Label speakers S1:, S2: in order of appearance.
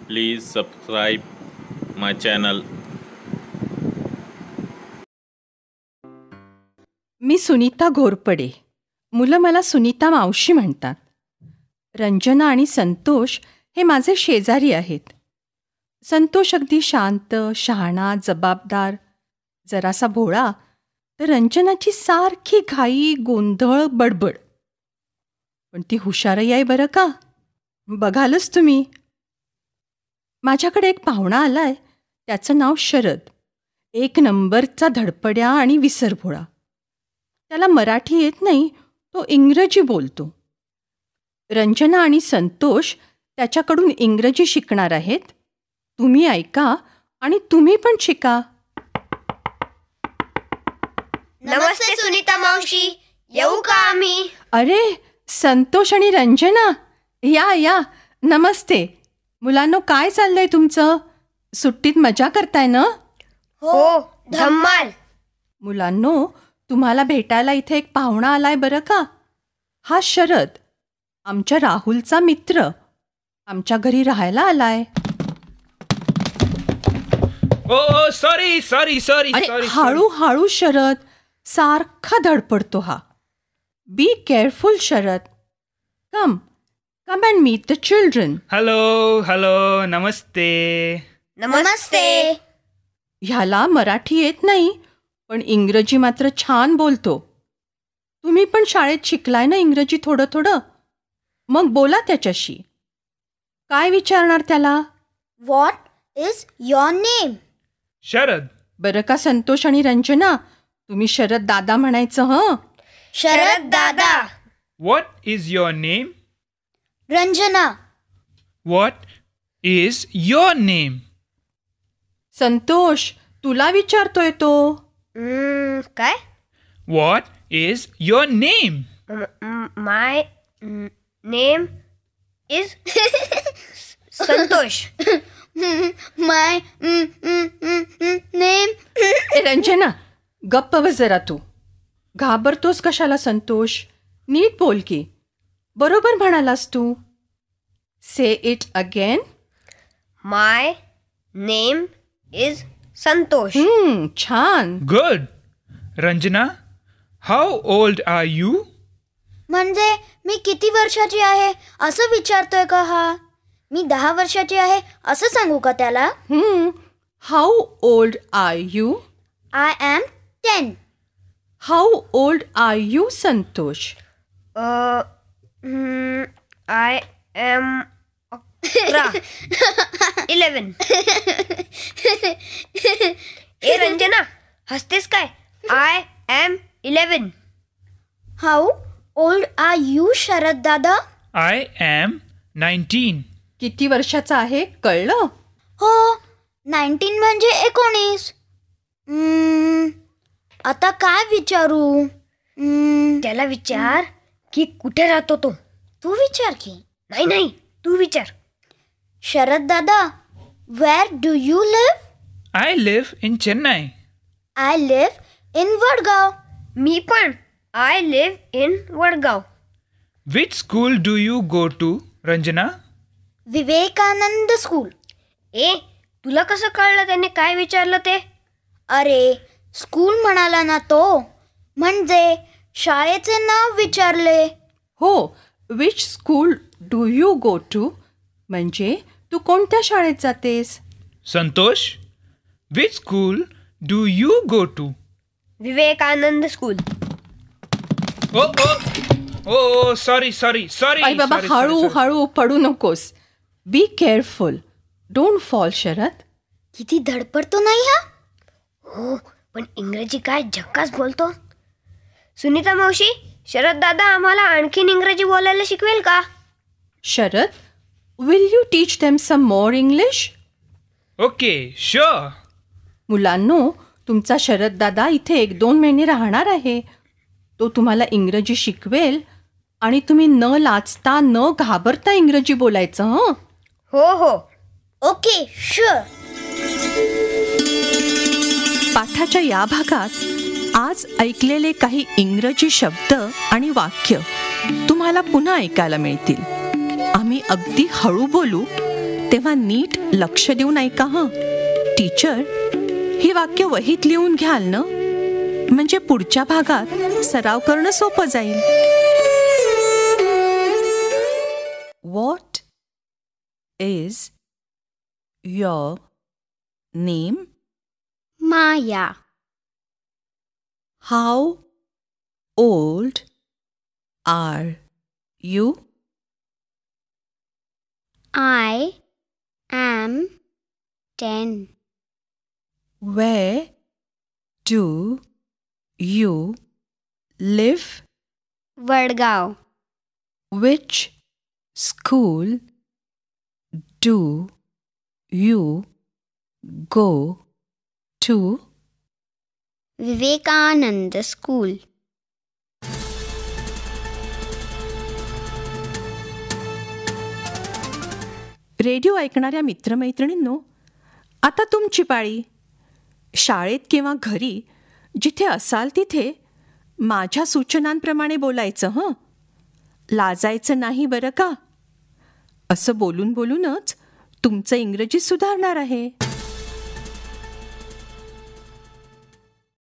S1: Please subscribe my channel.
S2: मी सुनीता घोरपडे. मुलं मला सुनीता मावशी म्हणतात. रंजना आणि संतोष हे माझे शेजारी आहेत. संतोष अगदी शांत, शहाणा, जबाबदार, जरासा भोळा, तर रंजनाची सारखी घाई, गोंधळ, बडबड. पण ती हुशारही आहे बरं का. बघालच तुम्ही. माझ्याकडे एक पाहुणा आलाय. त्याचं नाव शरद. एक नंबरचा धडपड्या आणि विसरभोळा. त्याला मराठी येत नाही, तो इंग्रजी बोलतो. रंजना आणि संतोष त्याच्याकडून इंग्रजी शिकणार आहेत. तुम्ही ऐका आणि तुम्ही पण शिका.
S3: नमस्ते सुनीता मावशी, येऊ का आम्ही?
S2: अरे संतोष आणि रंजना, या या. नमस्ते. मुलांनो, काय चाललंय तुमचं? सुट्टीत मजा करताय ना?
S3: हो, धम्माल.
S2: मुलांनो, तुम्हाला भेटायला इथे एक पाहुणा आलाय बरं का. हा शरद, आमच्या राहुलचा मित्र, आमच्या घरी राहायला आलाय.
S4: ओ सॉरी
S2: अरे हळू शरद, सारखा धडपडतो हा. Be careful Sharad. Come and meet the children.
S4: Hello नमस्ते.
S3: नमस्ते.
S2: ह्याला मराठी येत नाही, पण इंग्रजी मात्र छान बोलतो. तुम्ही पण शाळेत शिकलाय ना इंग्रजी थोडं थोडं. मग बोला त्याच्याशी. काय विचारणार त्याला?
S3: What is your name?
S4: Sharad.
S2: बरं का संतोष आणि रंजना, तुम्ही शरद दादा म्हणायचं हं.
S3: शरद दादा.
S4: What is your name?
S3: Ranjana.
S4: What is your name?
S2: Santosh, तुला विचारतोय तो.
S3: काय?
S4: What is your name?
S3: My name is Santosh. My name.
S2: Ranjana, गप्प बस जरा तू. घाबरतोस कशाला संतोष? नीट बोल की. बरोबर म्हणालास तू. Say it again.
S3: My name is Santosh.
S2: छान.
S4: Good. Ranjana, how old are you?
S3: म्हणजे मी किती वर्षाची आहे असं विचारतोय का हा? मी 10 वर्षाची आहे असं सांगू का त्याला?
S2: How old are you?
S3: I am 10.
S2: How old are you Santosh?
S3: I am 11. ए रंजना, हसतेस काय? I am 11. How old are you Sharad दादा?
S4: I am 19.
S2: किती वर्षाचा आहे कळलं?
S3: हो, 19 म्हणजे 19. आता काय विचारू? त्याला विचार की कुठे राहतो तो. तू विचार की. नाही तू विचार. शरद दादा, where do you live?
S4: I live in Chennai.
S3: I live in Vadgaon. मी पण. I live in Vadgaon.
S4: Which school do you go to, Ranjana?
S3: Vivekananda school. तुला कसं कळलं त्याने काय विचारलं ते? अरे, स्कूल म्हणाला ना तो, म्हणजे शाळेचे नाव विचारले.
S2: हो, which school do you go to म्हणजे तू कोणत्या शाळेत जातेस?
S4: Santosh, which school do you go to?
S3: Vivekananda school.
S4: Oh sorry.
S2: आई बाबा, हळू पडू नकोस. Be careful. Don't fall Sharad.
S3: किती धडपडतो नाही हा. हो, पण इंग्रजी काय झक्कास बोलतो. सुनीता मावशी, शरद दादा आम्हाला आणखीन इंग्रजी बोलायला शिकवेल का?
S2: Sharad, will you teach them some more English?
S4: Okay, sure.
S2: मुलांनो, तुमचा शरद दादा इथे 1-2 महिने राहणार आहे. तो तुम्हाला इंग्रजी शिकवेल आणि तुम्ही न लाजता न घाबरता इंग्रजी बोलायचं हं.
S3: हो. Okay, sure.
S2: पाठाच्या या भागात आज ऐकलेले काही इंग्रजी शब्द आणि वाक्य तुम्हाला पुन्हा ऐकायला मिळतील. आम्ही अगदी हळू बोलू, तेव्हा नीट लक्ष देऊन ऐका हं. टीचर, ही वाक्य वहीत लिहून घ्याल ना, म्हणजे पुढच्या भागात सराव करणं सोपं जाईल. What is your name?
S3: Maya.
S2: How old are you?
S3: I am 10.
S2: Where do you live?
S3: Vadgaon.
S2: Which school do you go to?
S3: Vivekanand school.
S2: Radio ऐकणाऱ्या मित्रमैत्रिणींनो, आता तुमची पाळी. शाळेत किंवा घरी जिथे असाल तिथे माझ्या सूचनांप्रमाणे बोलायचं हं. लाजायचं नाही बरं का. असं बोलून बोलूनच तुमचं इंग्रजी सुधारणार आहे.